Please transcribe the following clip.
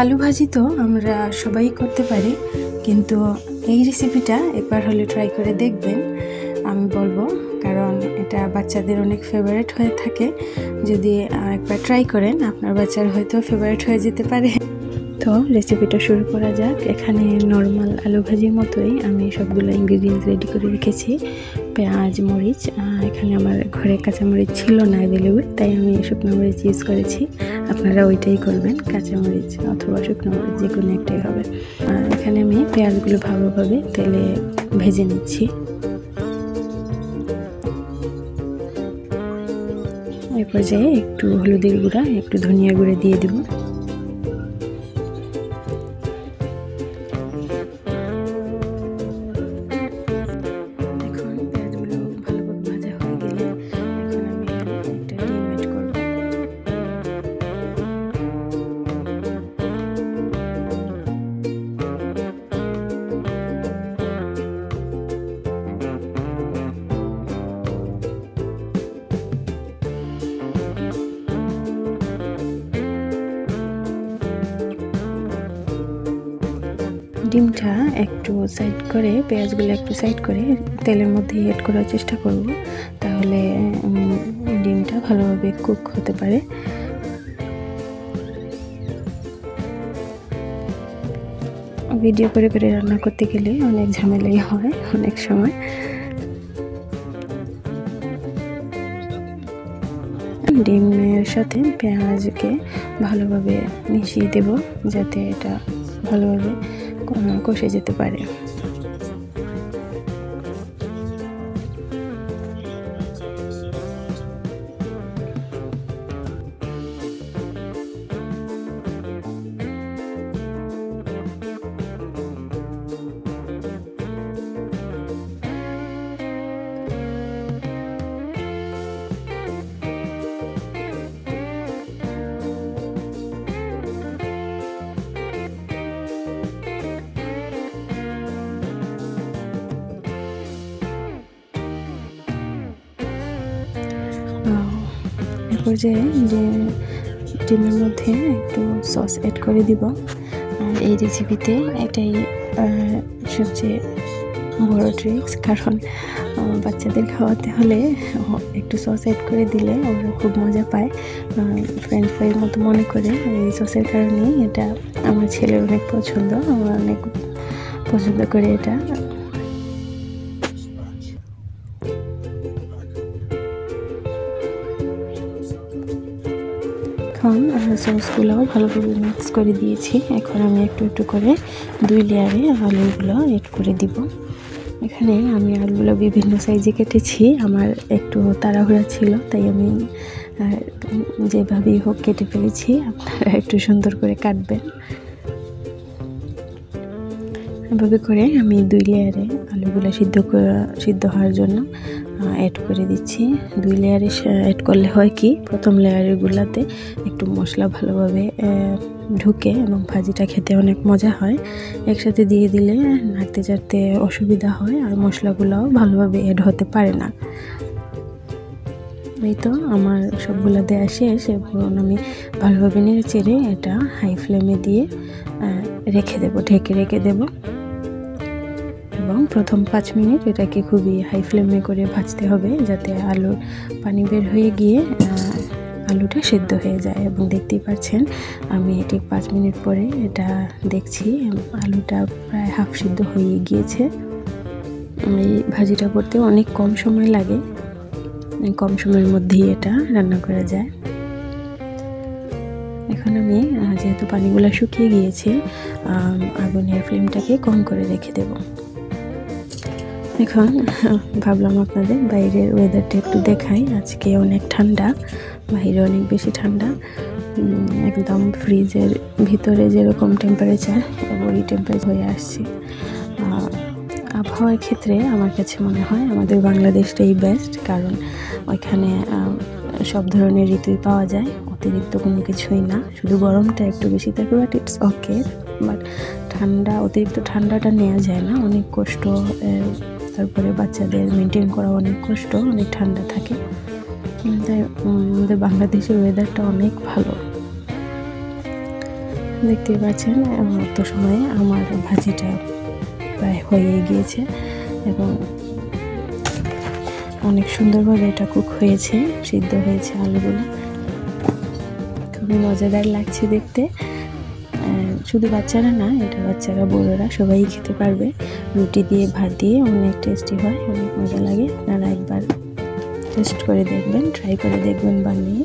আলু ভাজি তো আমরা সবাই করতে পারি, কিন্তু এই রেসিপিটা একবার হলে ট্রাই করে দেখবেন আমি বলবো, কারণ এটা বাচ্চাদের অনেক ফেভারিট হয়ে থাকে। যদি একবার ট্রাই করেন আপনার বাচ্চার হয়তো ফেভারিট হয়ে যেতে পারে। তো রেসিপিটা শুরু করা যাক। এখানে নর্মাল আলু ভাজির মতোই আমি সবগুলো ইনগ্রিডিয়েন্টস রেডি করে রেখেছি। পেঁয়াজ, মরিচ, এখানে আমার ঘরে কাঁচামরিচ ছিল না অ্যাভেলেবল, তাই আমি শুকনো মরিচ ইউজ করেছি। আপনারা ওইটাই করবেন, কাঁচামরিচ অথবা শুকনো মরিচ যে কোনো একটাই হবে। এখানে আমি পেঁয়াজগুলো ভালোভাবে তেলে ভেজে নিচ্ছি। এই পর্যায়ে একটু হলুদের গুঁড়া, একটু ধনিয়া গুঁড়া দিয়ে দিব। ডিমটা একটু সাইড করে, পেঁয়াজগুলো একটু সাইড করে তেলের মধ্যে এড করার চেষ্টা করব, তাহলে ডিমটা ভালোভাবে কুক হতে পারে। ভিডিও করে করে রান্না করতে গেলে অনেক ঝামেলাই হয় অনেক সময়। ডিমের সাথে পেঁয়াজকে ভালোভাবে মিশিয়ে দেব, যাতে এটা ভালোভাবে কষে যেতে পারে। পর্যায়ে যে ডিমের মধ্যে একটু সস অ্যাড করে দিব। আর এই রেসিপিতে এটাই সবচেয়ে বড় ট্রিক্স, কারণ বাচ্চাদের খাওয়াতে হলে একটু সস অ্যাড করে দিলে ওরা খুব মজা পায়, ফ্রেঞ্চ ফ্রাইয়ের মতো মনে করে। এই সসের কারণেই এটা আমার ছেলের অনেক পছন্দ, আমার অনেক পছন্দ করে এটা। এখন সসগুলোও ভালোভাবে মিক্স করে দিয়েছি। এখন আমি একটু একটু করে 2 লেয়ারে আলুগুলো এড করে দিব। এখানে আমি আলুগুলো বিভিন্ন সাইজে কেটেছি, আমার একটু তাড়াহুড়া ছিল তাই আমি যেভাবেই হোক কেটে ফেলেছি। আপনারা একটু সুন্দর করে কাটবেন। এভাবে করে আমি 2 লেয়ারে আলুগুলো সিদ্ধ হওয়ার জন্য অ্যাড করে দিচ্ছি। 2 লেয়ারে অ্যাড করলে হয় কি, প্রথম লেয়ারগুলোতে একটু মশলা ভালোভাবে ঢুকে এবং ভাজিটা খেতে অনেক মজা হয়। একসাথে দিয়ে দিলে নাড়তে চাড়তে অসুবিধা হয়, আর মশলাগুলোও ভালোভাবে অ্যাড হতে পারে না। এই তো আমার সবগুলো দেওয়া শেষ। এবং আমি ভালোভাবে নেড়ে চেড়ে এটা হাই ফ্লেমে দিয়ে রেখে দেবো, ঢেকে রেখে দেবো। এবং প্রথম 5 মিনিট এটাকে খুবই হাই ফ্লেমে করে ভাজতে হবে, যাতে আলুর পানি বের হয়ে গিয়ে আলুটা সেদ্ধ হয়ে যায়। এবং দেখতেই পাচ্ছেন আমি ঠিক 5 মিনিট পরে এটা দেখছি, আলুটা প্রায় হাফ সিদ্ধ হয়ে গিয়েছে। এই ভাজিটা করতে অনেক কম সময় লাগে, কম সময়ের মধ্যেই এটা রান্না করা যায়। এখন আমি যেহেতু পানিগুলো শুকিয়ে গিয়েছে, আগুনের ফ্লেমটাকে কম করে রেখে দেব। এখন ভাবলাম আপনাদের বাইরের ওয়েদারটা একটু দেখাই। আজকে অনেক ঠান্ডা, বাইরে অনেক বেশি ঠান্ডা, একদম ফ্রিজের ভিতরে যেরকম টেম্পারেচার ওই টেম্পারেচার হয়ে আসছে। আবহাওয়ার ক্ষেত্রে আমার কাছে মনে হয় আমাদের বাংলাদেশটাই বেস্ট, কারণ ওইখানে সব ধরনের ঋতুই পাওয়া যায়, অতিরিক্ত কোনো কিছুই না। শুধু গরমটা একটু বেশি থাকে, বাট ইটস ওকে। বাট অতিরিক্ত ঠান্ডাটা নেওয়া যায় না, অনেক কষ্ট। তারপরে বাচ্চাদের মেনটেন করা অনেক কষ্ট, অনেক ঠান্ডা থাকে। তাই আমাদের বাংলাদেশের ওয়েদারটা অনেক ভালো। দেখতেই পাচ্ছেন অত সময়ে আমার ভাজিটা প্রায় হয়ে গিয়েছে এবং অনেক সুন্দরভাবে এটা কুক হয়েছে, সিদ্ধ হয়েছে আলুগুলো। খুবই মজাদার লাগছে দেখতে। শুধু বাচ্চারা না, এটা বাচ্চারা বড়রা সবাই খেতে পারবে। রুটি দিয়ে ভাত দিয়ে অনেক টেস্টি হয়, অনেক মজা লাগে। আপনারা একবার টেস্ট করে দেখবেন, ট্রাই করে দেখবেন বানিয়ে।